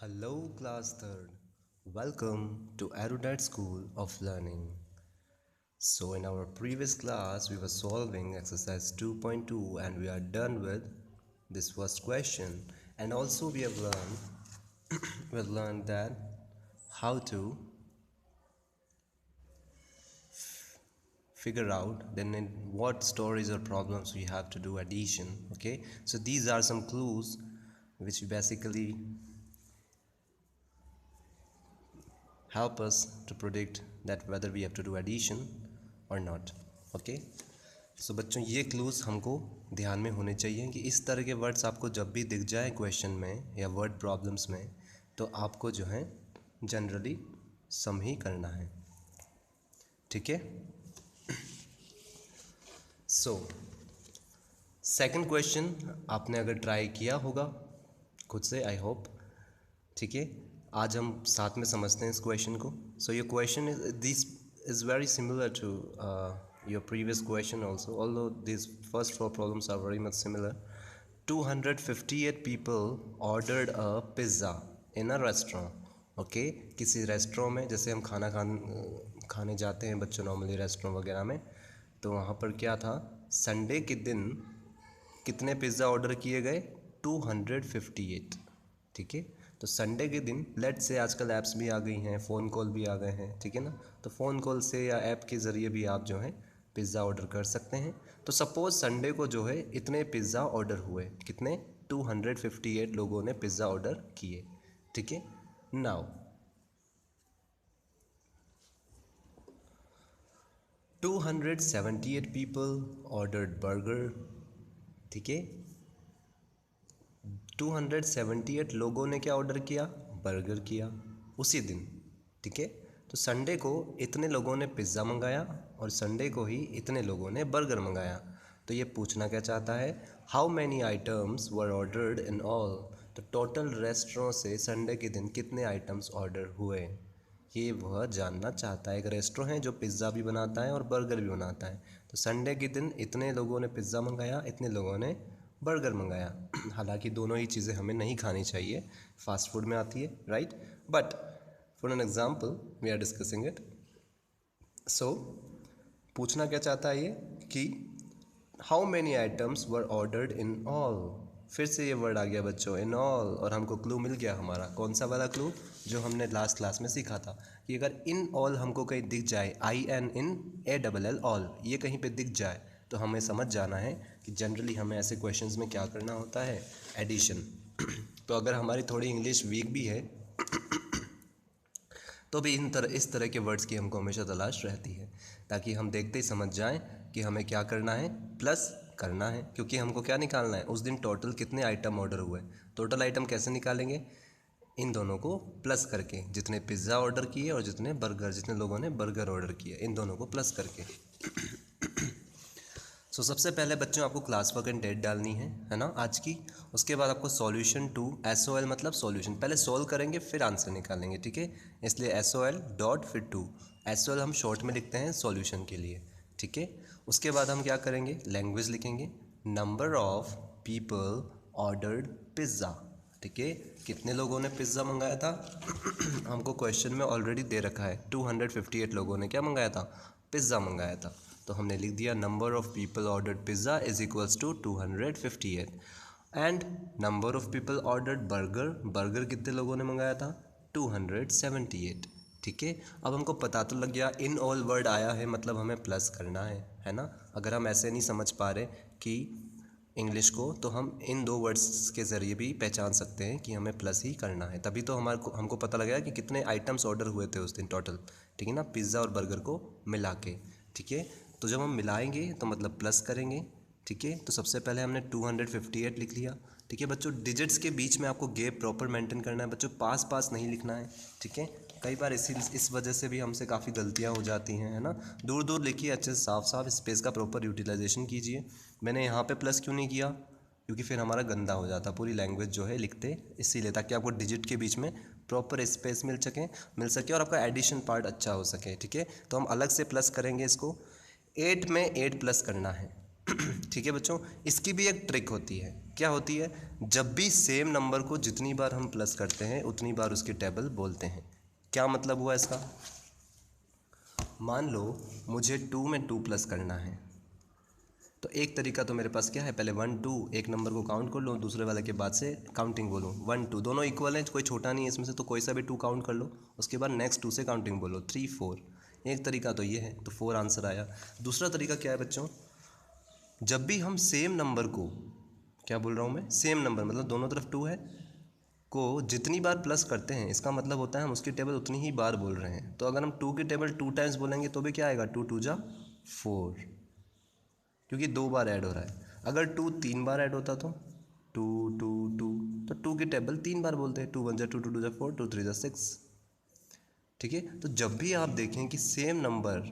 Hello, class third. Welcome to Erudite School of Learning. So, in our previous class, we were solving exercise 2.2 and we are done with this first question. And also, we have learned that how to figure out then in what stories or problems we have to do addition. Okay, so these are some clues which basically help us to predict that whether we have to do addition or not. Okay, सो बच्चों ये clues हमको ध्यान में होने चाहिए कि इस तरह के वर्ड्स आपको जब भी दिख जाए क्वेश्चन में या वर्ड प्रॉब्लम्स में तो आपको जो है जनरली सम ही करना है. ठीक है. सो सेकंड क्वेश्चन आपने अगर ट्राई किया होगा खुद से, आई होप. ठीक है, आज हम साथ में समझते हैं इस क्वेश्चन को. सो ये question this is very similar to your previous question also, although these first four problems are very much similar. 258 people ordered a pizza in a restaurant. Okay, किसी रेस्टोरेंट में, जैसे हम खाने जाते हैं बच्चों नॉर्मली रेस्टोरेंट वगैरह में, तो वहाँ पर क्या था, संडे के दिन कितने पिज़्ज़ा ऑर्डर किए गए? 258. ठीक है, तो संडे के दिन लेट से आजकल ऐप्स भी आ गई हैं, फ़ोन कॉल भी आ गए हैं. ठीक है ना, तो फ़ोन कॉल से या ऐप के ज़रिए भी आप जो है पिज़्ज़ा ऑर्डर कर सकते हैं. तो सपोज़ संडे को जो है इतने पिज़्ज़ा ऑर्डर हुए. कितने? 258 लोगों ने पिज़्ज़ा ऑर्डर किए. ठीक है. Now 278 people ordered burger. ठीक है, 278 लोगों ने क्या ऑर्डर किया? बर्गर किया उसी दिन. ठीक है, तो संडे को इतने लोगों ने पिज़्ज़ा मंगाया और संडे को ही इतने लोगों ने बर्गर मंगाया. तो ये पूछना क्या चाहता है, how many items were ordered in all. तो टोटल रेस्टोरेंट से संडे के दिन कितने आइटम्स ऑर्डर हुए, ये वह जानना चाहता है. एक रेस्टोरेंट है जो पिज़्ज़ा भी बनाता है और बर्गर भी बनाता है. तो संडे के दिन इतने लोगों ने पिज़्ज़ा मंगाया, इतने लोगों ने बर्गर मंगाया. हालांकि दोनों ही चीज़ें हमें नहीं खानी चाहिए, फास्ट फूड में आती है, right. But for an example we are discussing it. So पूछना क्या चाहता है ये कि how many items were ordered in all. फिर से ये वर्ड आ गया बच्चों, इन ऑल, और हमको क्लू मिल गया हमारा. कौन सा वाला क्लू? जो हमने लास्ट क्लास में सीखा था कि अगर इन ऑल हमको कहीं दिख जाए, ININALL ऑल, ये कहीं पे दिख जाए तो हमें समझ जाना है कि जनरली हमें ऐसे क्वेश्चंस में क्या करना होता है, एडिशन. तो अगर हमारी थोड़ी इंग्लिश वीक भी है तो भी इस तरह के वर्ड्स की हमको हमेशा तलाश रहती है, ताकि हम देखते ही समझ जाएं कि हमें क्या करना है, प्लस करना है. क्योंकि हमको क्या निकालना है, उस दिन टोटल कितने आइटम ऑर्डर हुए. टोटल आइटम कैसे निकालेंगे? इन दोनों को प्लस करके, जितने पिज़्ज़ा ऑर्डर किए और जितने लोगों ने बर्गर ऑर्डर किए, इन दोनों को प्लस करके. सो सबसे पहले बच्चों आपको क्लास वर्क एंड डेट डालनी है ना आज की. उसके बाद आपको सॉल्यूशन टू, SOL मतलब सॉल्यूशन, पहले सॉल्व करेंगे फिर आंसर निकालेंगे. ठीक है, इसलिए SOL डॉट फिर टू. SOL हम शॉर्ट में लिखते हैं सॉल्यूशन के लिए. ठीक है, उसके बाद हम क्या करेंगे, लैंग्वेज लिखेंगे. Number of people ordered pizza. ठीक है, कितने लोगों ने पिज़्ज़ा मंगाया था हमको क्वेश्चन में ऑलरेडी दे रखा है. 258 लोगों ने क्या मंगाया था? पिज़्ज़ा मंगाया था. तो हमने लिख दिया number of people ordered pizza is equals to 258. And number of people ordered burger, burger कितने लोगों ने मंगाया था? 278. ठीक है, अब हमको पता तो लग गया इन ऑल वर्ड आया है, मतलब हमें प्लस करना है ना. अगर हम ऐसे नहीं समझ पा रहे कि इंग्लिश को, तो हम इन दो वर्ड्स के ज़रिए भी पहचान सकते हैं कि हमें प्लस ही करना है. तभी तो हमको पता लगेगा कि कितने आइटम्स ऑर्डर हुए थे उस दिन टोटल. ठीक है ना, पिज़्ज़ा और बर्गर को मिला के. ठीक है, तो जब हम मिलाएंगे तो मतलब प्लस करेंगे. ठीक है, तो सबसे पहले हमने 258 लिख लिया. ठीक है बच्चों, डिजिट्स के बीच में आपको गैप प्रॉपर मेंटेन करना है बच्चों, पास पास नहीं लिखना है. ठीक है, कई बार इस वजह से भी हमसे काफ़ी गलतियां हो जाती हैं, है ना. दूर दूर लिखिए, अच्छे से साफ साफ, स्पेस का प्रॉपर यूटिलाइजेशन कीजिए. मैंने यहाँ पे प्लस क्यों नहीं किया? क्योंकि फिर हमारा गंदा हो जाता पूरी लैंग्वेज जो है लिखते, इसीलिए, ताकि आपको डिजिट के बीच में प्रॉपर स्पेस मिल सके और आपका एडिशन पार्ट अच्छा हो सके. ठीक है, तो हम अलग से प्लस करेंगे इसको. 8 में 8 प्लस करना है. ठीक है बच्चों, इसकी भी एक ट्रिक होती है. क्या होती है? जब भी सेम नंबर को जितनी बार हम प्लस करते हैं उतनी बार उसकी टेबल बोलते हैं। क्या मतलब हुआ इसका? मान लो मुझे 2 में 2 प्लस करना है, तो एक तरीका तो मेरे पास क्या है, पहले 1 2 एक नंबर को काउंट कर लो, दूसरे वाले के बाद से काउंटिंग बोलो। 1 2 दोनों इक्वल हैं, कोई छोटा नहीं है इसमें से, तो कोई सा भी 2 काउंट कर लो, उसके बाद नेक्स्ट 2 से काउंटिंग बोलो। 3 4, एक तरीका तो ये है, तो 4 आंसर आया। दूसरा तरीका क्या है बच्चों? जब भी हम सेम नंबर को, क्या बोल रहा हूँ मैं, सेम नंबर मतलब दोनों तरफ 2 है, को जितनी बार प्लस करते हैं, इसका मतलब होता है हम उसकी टेबल उतनी ही बार बोल रहे हैं। तो अगर हम 2 की टेबल 2 टाइम्स बोलेंगे तो भी क्या आएगा, 2 2 जा 4, क्योंकि 2 बार ऐड हो रहा है। अगर 2 3 बार ऐड होता तो 2 2 2, तो 2 की टेबल 3 बार बोलते हैं। 2 1 जा 2, 2 2 जा 4, 2 3 जा 6। ठीक है, तो जब भी आप देखें कि सेम नंबर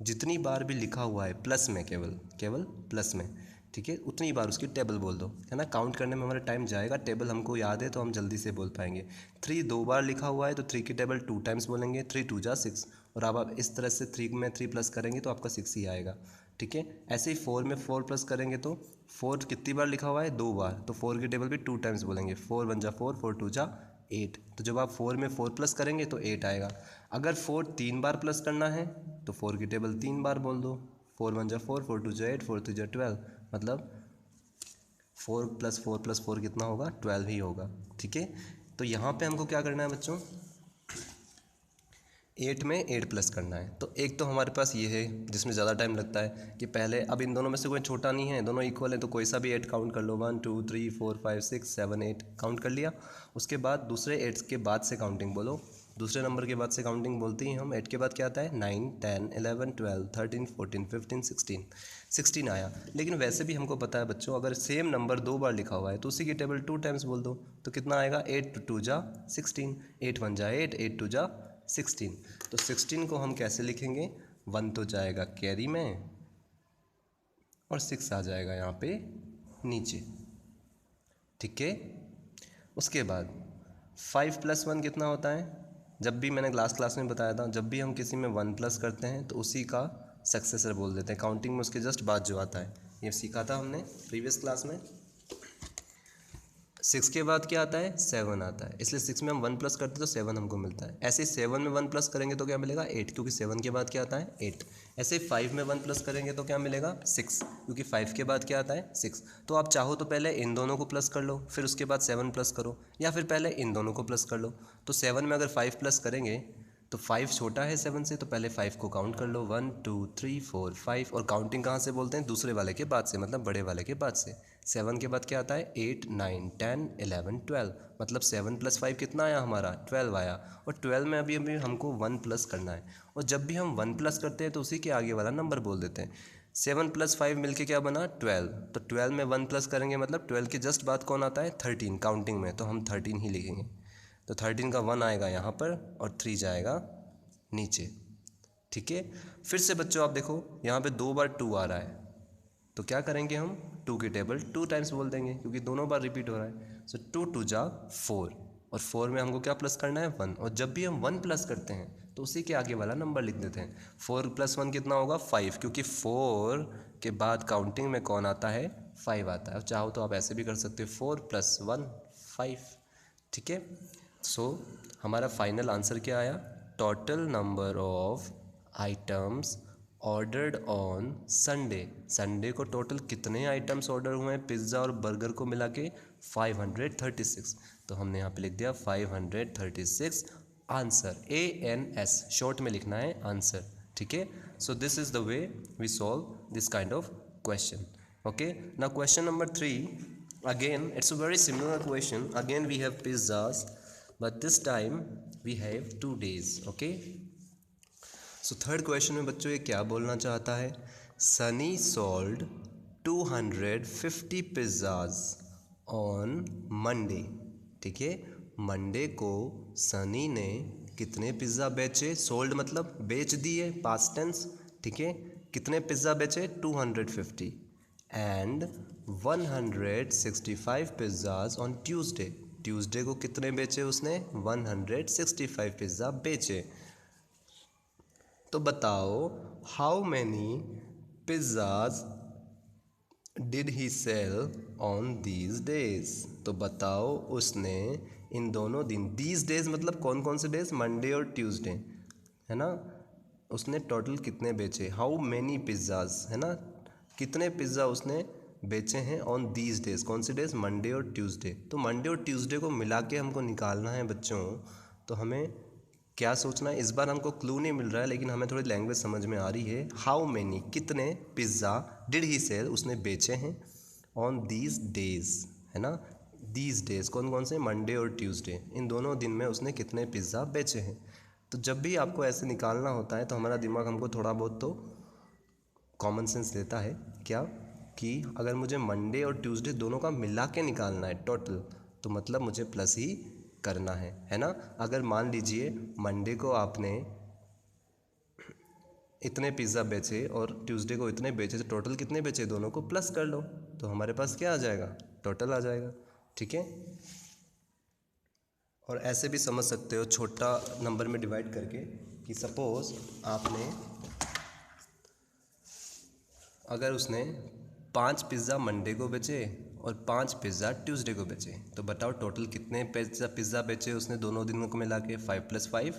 जितनी बार भी लिखा हुआ है प्लस में, केवल केवल प्लस में, ठीक है, उतनी बार उसकी टेबल बोल दो, है ना। काउंट करने में हमारा टाइम जाएगा, टेबल हमको याद है तो हम जल्दी से बोल पाएंगे। 3 2 बार लिखा हुआ है तो 3 की टेबल 2 टाइम्स बोलेंगे, 3 2 जा 6, और अब आप इस तरह से 3 में 3 प्लस करेंगे तो आपका 6 ही आएगा। ठीक है, ऐसे ही 4 में 4 प्लस करेंगे तो 4 कितनी बार लिखा हुआ है, 2 बार, तो 4 की टेबल भी 2 टाइम्स बोलेंगे। 4 1 जा 4, 4 2 जा 8, तो जब आप 4 में 4 प्लस करेंगे तो 8 आएगा। अगर 4 3 बार प्लस करना है तो 4 की टेबल 3 बार बोल दो। 4 1 जा 4, 4 2 जा 8, 4 3 जा 12, मतलब 4 प्लस 4 प्लस 4 कितना होगा, 12 ही होगा। ठीक है, तो यहाँ पे हमको क्या करना है बच्चों, 8 में 8 प्लस करना है। तो एक तो हमारे पास ये है जिसमें ज़्यादा टाइम लगता है कि पहले, अब इन दोनों में से कोई छोटा नहीं है, दोनों इक्वल है, तो कोई सा भी 8 काउंट कर लो, 1 2 3 4 5 6 7 8 काउंट कर लिया। उसके बाद दूसरे 8 के बाद से काउंटिंग बोलो, दूसरे नंबर के बाद से काउंटिंग बोलते ही हम 8 के बाद क्या आता है, 9 10 11 12 13 14 15 16, 16 आया। लेकिन वैसे भी हमको पता है बच्चों, अगर सेम नंबर 2 बार लिखा हुआ है तो उसी की टेबल 2 टाइम्स बोल दो, तो कितना आएगा, 8 2 जा 16, 8 1 जा 8, 8 2 जा 16। तो 16 को हम कैसे लिखेंगे, 1 तो जाएगा कैरी में और 6 आ जाएगा यहाँ पे नीचे। ठीक है, उसके बाद 5 + 1 कितना होता है, जब भी मैंने लास्ट क्लास में बताया था, जब भी हम किसी में 1 प्लस करते हैं तो उसी का सक्सेसर बोल देते हैं, काउंटिंग में उसके जस्ट बाद जो आता है। ये सीखा था हमने प्रीवियस क्लास में। 6 के बाद क्या आता है, 7 आता है, इसलिए 6 में हम 1 प्लस करते हैं तो 7 हमको मिलता है। ऐसे ही 7 में 1 प्लस करेंगे तो क्या मिलेगा, 8, क्योंकि 7 के बाद क्या आता है, 8। ऐसे 5 में 1 प्लस करेंगे तो क्या मिलेगा, 6, क्योंकि 5 के बाद क्या आता है, 6। तो आप चाहो तो पहले इन दोनों को प्लस कर लो, फिर उसके बाद 7 प्लस करो, या फिर पहले इन दोनों को प्लस कर लो। तो 7 में अगर 5 प्लस करेंगे तो 5 छोटा है 7 से, तो पहले 5 को काउंट कर लो, 1 2 3 4 5, और काउंटिंग कहाँ से बोलते हैं, दूसरे वाले के बाद से, मतलब बड़े वाले के बाद से। 7 के बाद क्या आता है, 8 9 10 11 12, मतलब 7 + 5 कितना आया हमारा, 12 आया। और 12 में अभी अभी हमको 1 प्लस करना है, और जब भी हम 1 प्लस करते हैं तो उसी के आगे वाला नंबर बोल देते हैं। 7 + 5 मिलके क्या बना, 12, तो 12 में 1 प्लस करेंगे मतलब 12 के जस्ट बाद कौन आता है, 13 काउंटिंग में, तो हम 13 ही लिखेंगे। तो 13 का 1 आएगा यहाँ पर और 3 जाएगा नीचे। ठीक है, फिर से बच्चों आप देखो यहाँ पे 2 बार 2 आ रहा है, तो क्या करेंगे हम, 2 की टेबल 2 टाइम्स बोल देंगे, क्योंकि दोनों बार रिपीट हो रहा है। सो 2 2 जा 4, और 4 में हमको क्या प्लस करना है, 1, और जब भी हम 1 प्लस करते हैं तो उसी के आगे वाला नंबर लिख देते हैं। 4 + 1 कितना होगा, 5, क्योंकि 4 के बाद काउंटिंग में कौन आता है, 5 आता है। और चाहो तो आप ऐसे भी कर सकते हो, 4 + 1 5। ठीक है, सो हमारा फाइनल आंसर क्या आया, total number of items ordered on Sunday. Sunday को टोटल कितने आइटम्स ऑर्डर हुए हैं पिज़्ज़ा और बर्गर को मिला के, 536। तो हमने यहाँ पे लिख दिया 536 आंसर, ANS शॉर्ट में लिखना है आंसर। ठीक है, so this is the way we solve this kind of question. Okay, now question number 3, again it's a very similar question, again we have pizzas, but this time we have 2 days. Okay, so third question में बच्चों ये क्या बोलना चाहता है, Sunny sold 250 pizzas on Monday. ठीक है, Monday को सनी ने कितने पिज़्ज़ा बेचे, सोल्ड मतलब बेच दिए, पास्ट टेंस। ठीक है, कितने पिज़्ज़ा बेचे, 250, and 165 pizzas on Tuesday. Tuesday को कितने बेचे उसने, 165 पिज़्ज़ा बेचे। तो बताओ how many pizzas did he sell on these days. तो बताओ उसने इन दोनों दिन, दीज डेज मतलब कौन कौन से डेज, मंडे और ट्यूसडे, है ना, उसने टोटल कितने बेचे, हाउ मैनी पिज़्ज़ाज, है ना, कितने पिज़्ज़ा उसने बेचे हैं ऑन दीज डेज, कौन से डेज, मंडे और ट्यूसडे। तो मंडे और ट्यूसडे को मिला के हमको निकालना है बच्चों। तो हमें क्या सोचना है, इस बार हमको क्लू नहीं मिल रहा है लेकिन हमें थोड़ी लैंग्वेज समझ में आ रही है। हाउ मैनी, कितने पिज़्ज़ा डिड ही सेल, उसने बेचे हैं ऑन दीज डेज, है ना, दीज डेज कौन कौन से, मंडे और ट्यूसडे, इन दोनों दिन में उसने कितने पिज़्ज़ा बेचे हैं। तो जब भी आपको ऐसे निकालना होता है तो हमारा दिमाग हमको थोड़ा बहुत तो कॉमन सेंस देता है, क्या, कि अगर मुझे मंडे और ट्यूसडे दोनों का मिला के निकालना है टोटल, तो मतलब मुझे प्लस ही करना है ना। अगर मान लीजिए मंडे को आपने इतने पिज़्ज़ा बेचे और ट्यूसडे को इतने बेचे, तो टोटल कितने बेचे, दोनों को प्लस कर लो तो हमारे पास क्या आ जाएगा, टोटल आ जाएगा। ठीक है, और ऐसे भी समझ सकते हो छोटा नंबर में डिवाइड करके, कि सपोज़ आपने, अगर उसने 5 पिज़्ज़ा मंडे को बेचे और 5 पिज़्ज़ा ट्यूसडे को बेचे, तो बताओ टोटल कितने पिज़्ज़ा बेचे उसने दोनों दिनों को मिला के, 5 + 5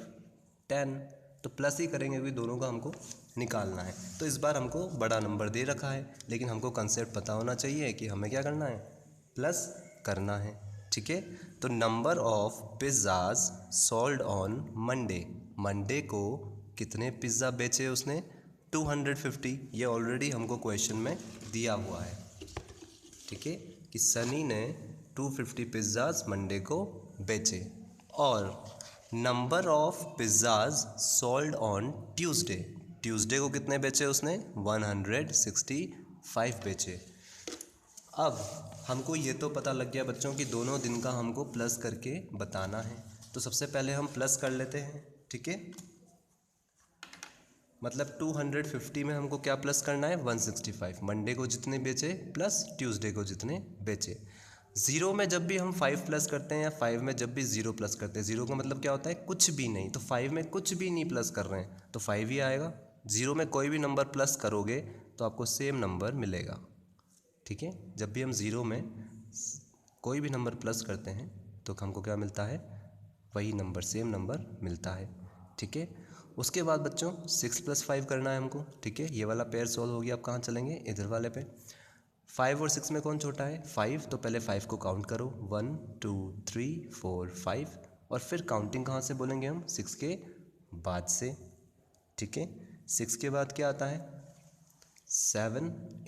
10, तो प्लस ही करेंगे क्योंकि दोनों का हमको निकालना है। तो इस बार हमको बड़ा नंबर दे रखा है लेकिन हमको कंसेप्ट पता होना चाहिए कि हमें क्या करना है, प्लस करना है। ठीक है, तो number of pizzas sold on Monday, Monday को कितने पिज़्ज़ा बेचे उसने, 250। ये ऑलरेडी हमको क्वेश्चन में दिया हुआ है। ठीक है, कि सनी ने 250 पिज़्ज़ाज मंडे को बेचे। और number of pizzas sold on Tuesday, Tuesday को कितने बेचे उसने, 165 बेचे। अब हमको ये तो पता लग गया बच्चों कि दोनों दिन का हमको प्लस करके बताना है। तो सबसे पहले हम प्लस कर लेते हैं। ठीक है, मतलब 250 में हमको क्या प्लस करना है, 165, मंडे को जितने बेचे प्लस ट्यूसडे को जितने बेचे। ज़ीरो में जब भी हम 5 प्लस करते हैं या 5 में जब भी ज़ीरो प्लस करते हैं, ज़ीरो का मतलब क्या होता है, कुछ भी नहीं, तो 5 में कुछ भी नहीं प्लस कर रहे हैं तो 5 ही आएगा। ज़ीरो में कोई भी नंबर प्लस करोगे तो आपको सेम नंबर मिलेगा। ठीक है, जब भी हम ज़ीरो में कोई भी नंबर प्लस करते हैं तो हमको क्या मिलता है, वही नंबर, सेम नंबर मिलता है। ठीक है, उसके बाद बच्चों 6 + 5 करना है हमको। ठीक है, ये वाला पेयर सॉल्व हो गया, आप कहाँ चलेंगे, इधर वाले पे। 5 और 6 में कौन छोटा है, 5, तो पहले 5 को काउंट करो, 1 2 3 4 5, और फिर काउंटिंग कहाँ से बोलेंगे हम, 6 के बाद से। ठीक है, 6 के बाद क्या आता है, 7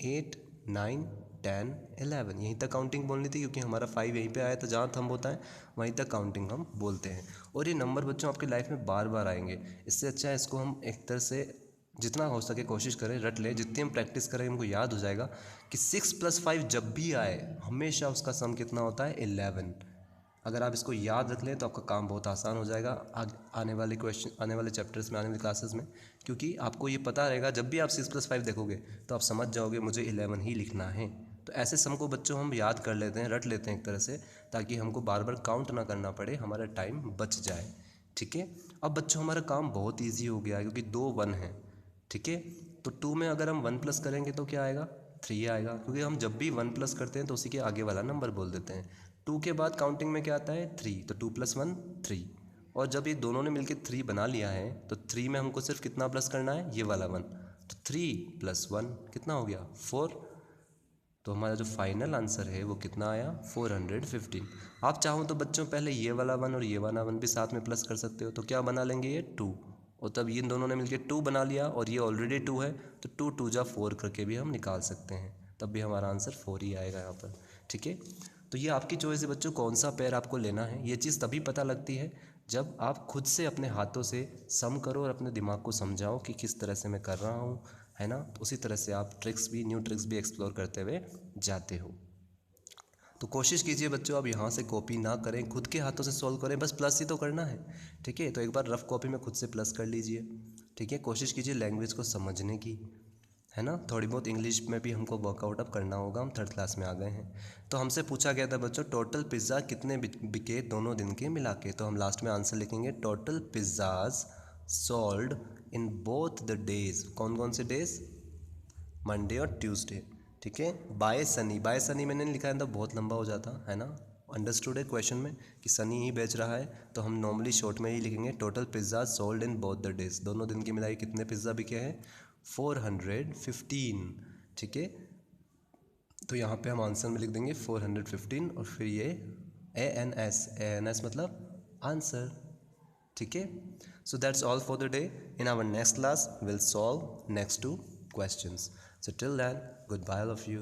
8 9 10 11, यहीं तक काउंटिंग बोलनी थी क्योंकि हमारा 5 यहीं पे आया था, जहाँ थंब होता है वहीं तक काउंटिंग हम बोलते हैं। और ये नंबर बच्चों आपकी लाइफ में बार बार आएंगे, इससे अच्छा है इसको हम एक तरह से जितना हो सके कोशिश करें रट लें, जितनी हम प्रैक्टिस करें हमको याद हो जाएगा कि 6 + 5 जब भी आए हमेशा उसका सम कितना होता है, 11। अगर आप इसको याद रख लें तो आपका काम बहुत आसान हो जाएगा आने वाले क्वेश्चन, आने वाले चैप्टर्स में, आने वाली क्लासेस में, क्योंकि आपको ये पता रहेगा जब भी आप 6 + 5 देखोगे तो आप समझ जाओगे मुझे 11 ही लिखना है। तो ऐसे सम को बच्चों हम याद कर लेते हैं, रट लेते हैं एक तरह से, ताकि हमको बार बार काउंट ना करना पड़े, हमारा टाइम बच जाए। ठीक है, अब बच्चों हमारा काम बहुत ईजी हो गया है क्योंकि 2 1 हैं। ठीक है, तो 2 में अगर हम 1 प्लस करेंगे तो क्या आएगा, 3 आएगा, क्योंकि हम जब भी 1 प्लस करते हैं तो उसी के आगे वाला नंबर बोल देते हैं। 2 के बाद काउंटिंग में क्या आता है, 3, तो 2 + 1 3, और जब ये दोनों ने मिलकर 3 बना लिया है तो 3 में हमको सिर्फ कितना प्लस करना है, ये वाला 1, तो 3 + 1 कितना हो गया, 4। तो हमारा जो फाइनल आंसर है वो कितना आया, 415। आप चाहो तो बच्चों पहले ये वाला 1 और ये वाला 1 भी साथ में प्लस कर सकते हो, तो क्या बना लेंगे, ये 2, और तब इन दोनों ने मिलकर 2 बना लिया और ये ऑलरेडी 2 है, तो 2 2 जा 4 करके भी हम निकाल सकते हैं, तब भी हमारा आंसर 4 ही आएगा यहाँ पर। ठीक है, तो ये आपकी चॉइस है बच्चों, कौन सा पेयर आपको लेना है। ये चीज़ तभी पता लगती है जब आप खुद से अपने हाथों से सम करो और अपने दिमाग को समझाओ कि किस तरह से मैं कर रहा हूँ, है ना। तो उसी तरह से आप न्यू ट्रिक्स भी एक्सप्लोर करते हुए जाते हो। तो कोशिश कीजिए बच्चों आप यहाँ से कॉपी ना करें, खुद के हाथों से सॉल्व करें, बस प्लस ही तो करना है। ठीक है, तो एक बार रफ कॉपी में खुद से प्लस कर लीजिए। ठीक है, कोशिश कीजिए लैंग्वेज को समझने की, है ना। थोड़ी बहुत इंग्लिश में भी हमको वर्कआउट अप करना होगा, हम 3rd क्लास में आ गए हैं। तो हमसे पूछा गया था बच्चों टोटल पिज़्ज़ा कितने बिके दोनों दिन के मिला के, तो हम लास्ट में आंसर लिखेंगे total pizzas sold in both the days, कौन कौन से डेज, मंडे और ट्यूसडे। ठीक है। बाय सनी मैंने लिखा है तो बहुत लंबा हो जाता है ना। अंडरस्टूड है क्वेश्चन में कि सनी ही बेच रहा है, तो हम नॉर्मली शॉर्ट में ही लिखेंगे total pizza sold in both the days, दोनों दिन की मिलाई कितने पिज़्ज़ा बिके हैं 415, ठीक है। तो यहाँ पे हम आंसर में लिख देंगे 415 और फिर ये ANS मतलब आंसर, ठीक है। So that's all for the day. In our next class will solve next 2 questions. So till then, goodbye all of you.